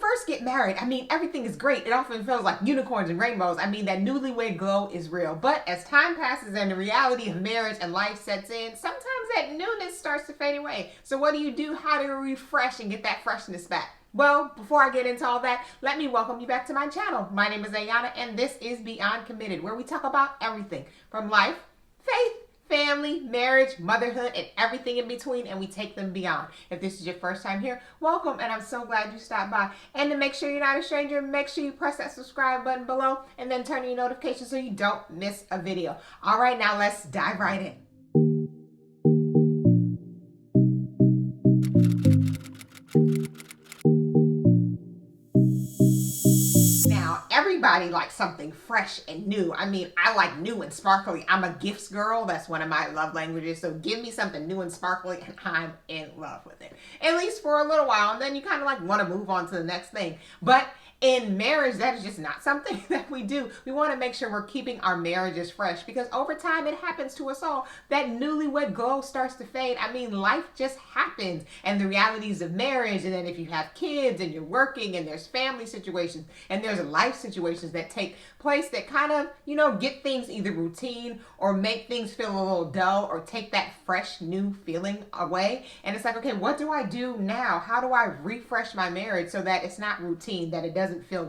first get married, I mean, everything is great. It often feels like unicorns and rainbows. I mean, that newlywed glow is real. But as time passes and the reality of marriage and life sets in, sometimes that newness starts to fade away. So what do? How do you refresh and get that freshness back? Well, before I get into all that, let me welcome you back to my channel. My name is Ayanna, and this is Beyond Committed, where we talk about everything from life, faith, family, marriage, motherhood, and everything in between, and we take them beyond. If this is your first time here, welcome, and I'm so glad you stopped by. And to make sure you're not a stranger, make sure you press that subscribe button below and then turn on your notifications so you don't miss a video. All right, now let's dive right in. Everybody likes something fresh and new. I mean, I like new and sparkly. I'm a gifts girl. That's one of my love languages. So give me something new and sparkly and I'm in love with it. At least for a little while. And then you kind of like want to move on to the next thing. But in marriage, that is just not something that we do. We want to make sure we're keeping our marriages fresh because over time it happens to us all. That newlywed glow starts to fade. I mean, life just happens and the realities of marriage. And then if you have kids and you're working and there's family situations and there's life situations that take place that kind of, get things either routine or make things feel a little dull or take that fresh new feeling away. And it's like, okay, what do I do now? How do I refresh my marriage so that it's not routine, that it doesn't feel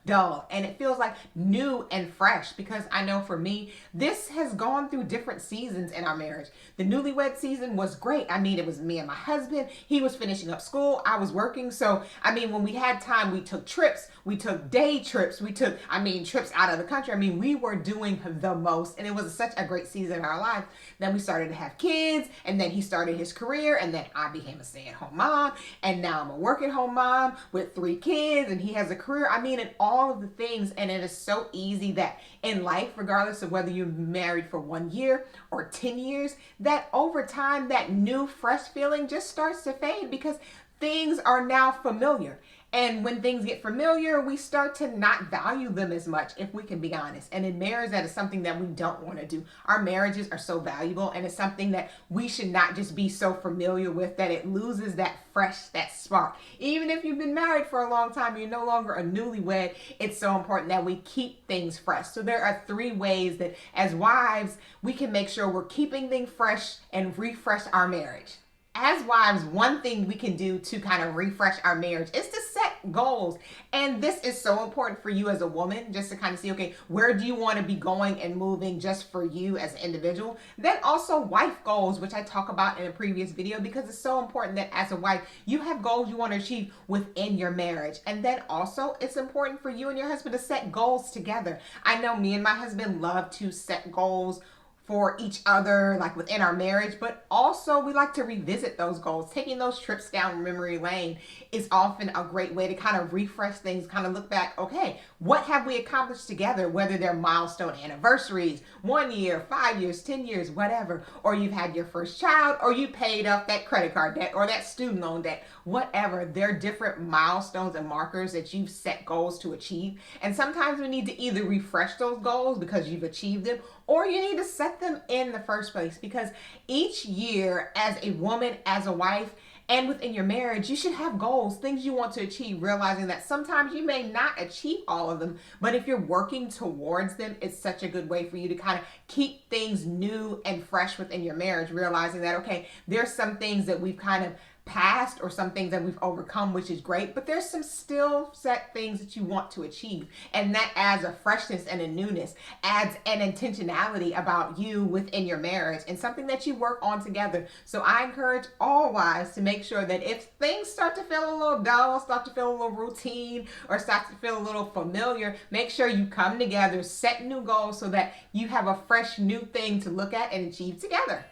dull and it feels like new and fresh? Because I know for me, this has gone through different seasons in our marriage. The newlywed season was great. I mean, it was me and my husband. He was finishing up school. I was working. So, I mean, when we had time, we took trips. We took day trips. We took, trips out of the country. I mean, we were doing the most and it was such a great season in our life. Then we started to have kids and then he started his career and then I became a stay-at-home mom and now I'm a work-at-home mom with 3 kids and he has a career. I mean, and all of the things. And it is so easy that in life, regardless of whether you're married for 1 year or 10 years, that over time, that new fresh feeling just starts to fade because things are now familiar. And when things get familiar, we start to not value them as much, if we can be honest. And in marriage, that is something that we don't want to do. Our marriages are so valuable, and it's something that we should not just be so familiar with that it loses that fresh, that spark. Even if you've been married for a long time, you're no longer a newlywed, it's so important that we keep things fresh. So there are 3 ways that as wives, we can make sure we're keeping things fresh and refresh our marriage. As wives, one thing we can do to kind of refresh our marriage is to set goals. And this is so important for you as a woman, just to kind of see, okay, where do you want to be going and moving just for you as an individual? Then also wife goals, which I talk about in a previous video, because it's so important that as a wife, you have goals you want to achieve within your marriage. And then also it's important for you and your husband to set goals together. I know me and my husband love to set goals for each other, like within our marriage, but also we like to revisit those goals. Taking those trips down memory lane is often a great way to kind of refresh things, kind of look back, okay, what have we accomplished together, whether they're milestone anniversaries, 1 year, 5 years, 10 years, whatever, or you've had your first child, or you paid off that credit card debt or that student loan debt, whatever. They're different milestones and markers that you've set goals to achieve. And sometimes we need to either refresh those goals because you've achieved them, or you need to set them in the first place, because each year as a woman, as a wife, and within your marriage, you should have goals, things you want to achieve, realizing that sometimes you may not achieve all of them, but if you're working towards them, it's such a good way for you to kind of keep things new and fresh within your marriage, realizing that, okay, there's some things that we've kind of past or some things that we've overcome, which is great, but there's some still set things that you want to achieve. And that adds a freshness and a newness, adds an intentionality about you within your marriage and something that you work on together. So I encourage all wives to make sure that if things start to feel a little dull, start to feel a little routine, or start to feel a little familiar, make sure you come together, set new goals so that you have a fresh new thing to look at and achieve together.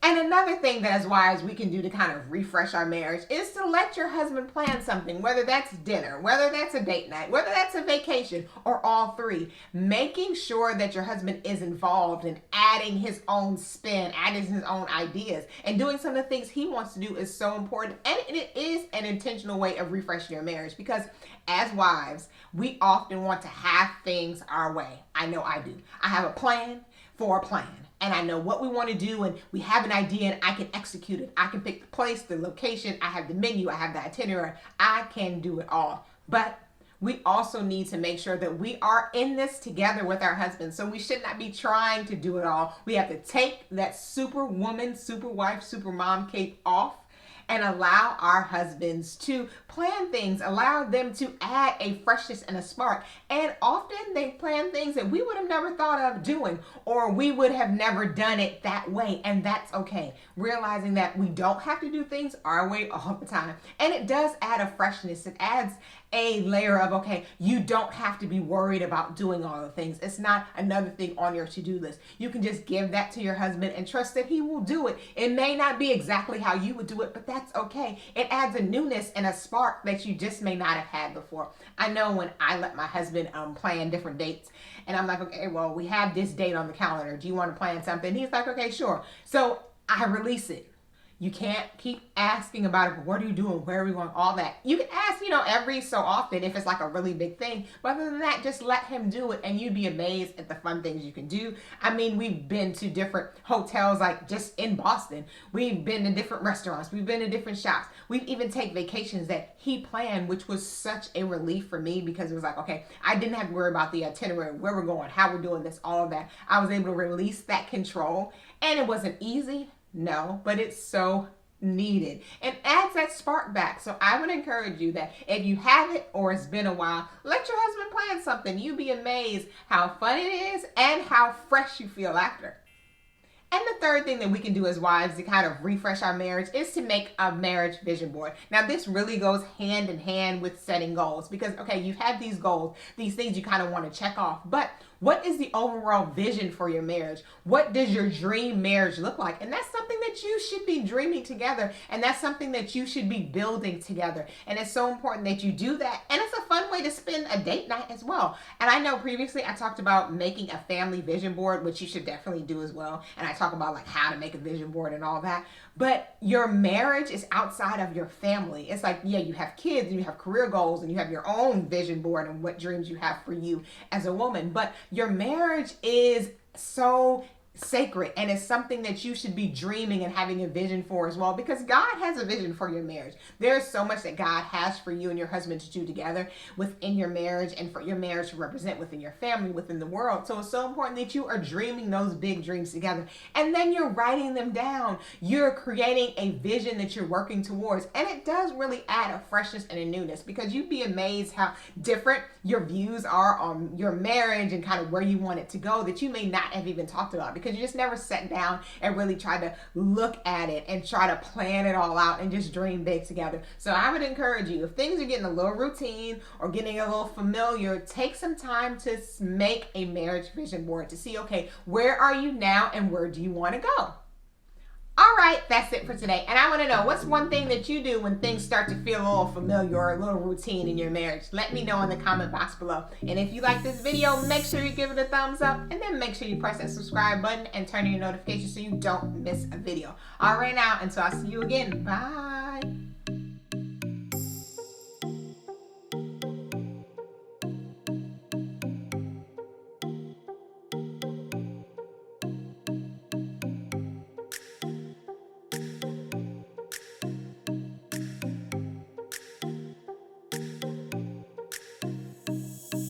And another thing that as wives we can do to kind of refresh our marriage is to let your husband plan something, whether that's dinner, whether that's a date night, whether that's a vacation, or all 3. Making sure that your husband is involved in adding his own spin, adding his own ideas, and doing some of the things he wants to do is so important. And it is an intentional way of refreshing your marriage, because as wives, we often want to have things our way. I know I do. I have a plan. for a plan. And I know what we want to do, and we have an idea, and I can execute it. I can pick the place, the location, I have the menu, I have the itinerary. I can do it all. But we also need to make sure that we are in this together with our husbands. So we should not be trying to do it all. We have to take that super woman, super wife, super mom cape off and allow our husbands to plan things, allow them to add a freshness and a spark. And often they plan things that we would have never thought of doing, or we would have never done it that way. And that's okay. Realizing that we don't have to do things our way all the time. And it does add a freshness. It adds a layer of, okay, you don't have to be worried about doing all the things. It's not another thing on your to-do list. You can just give that to your husband and trust that he will do it. It may not be exactly how you would do it, but that's okay. It adds a newness and a spark that you just may not have had before. I know when I let my husband plan different dates, and I'm like, okay, well, we have this date on the calendar. Do you want to plan something? He's like, okay, sure. So I release it. You can't keep asking about it. What are you doing? Where are we going? All that. You can ask, every so often if it's like a really big thing. But other than that, just let him do it, and you'd be amazed at the fun things you can do. I mean, we've been to different hotels, like just in Boston. We've been to different restaurants. We've been to different shops. We've even taken vacations that he planned, which was such a relief for me, because it was like, okay, I didn't have to worry about the itinerary, where we're going, how we're doing this, all of that. I was able to release that control, and it wasn't easy. No, but it's so needed and adds that spark back. So I would encourage you that if you haven't, or it's been a while, let your husband plan something. You'd be amazed how fun it is and how fresh you feel after. And the third thing that we can do as wives to kind of refresh our marriage is to make a marriage vision board. Now, this really goes hand in hand with setting goals, because, okay, you've had these goals, these things you kind of want to check off, but what is the overall vision for your marriage? What does your dream marriage look like? And that's something that you should be dreaming together. And that's something that you should be building together. And it's so important that you do that. And it's a fun way to spend a date night as well. And I know previously I talked about making a family vision board, which you should definitely do as well. And I talk about like how to make a vision board and all that. But your marriage is outside of your family. It's like, yeah, you have kids and you have career goals and you have your own vision board and what dreams you have for you as a woman. But your marriage is so sacred, and it's something that you should be dreaming and having a vision for as well, because God has a vision for your marriage. There's so much that God has for you and your husband to do together within your marriage, and for your marriage to represent within your family, within the world. So it's so important that you are dreaming those big dreams together, and then you're writing them down. You're creating a vision that you're working towards, and it does really add a freshness and a newness, because you'd be amazed how different your views are on your marriage and kind of where you want it to go that you may not have even talked about, because you just never sat down and really tried to look at it and try to plan it all out and just dream big together. So I would encourage you, if things are getting a little routine or getting a little familiar, take some time to make a marriage vision board to see, okay, where are you now and where do you want to go? All right, that's it for today. And I want to know, what's one thing that you do when things start to feel a little familiar or a little routine in your marriage? Let me know in the comment box below. And if you like this video, make sure you give it a thumbs up, and then make sure you press that subscribe button and turn on your notifications so you don't miss a video. All right, now, until I see you again, bye.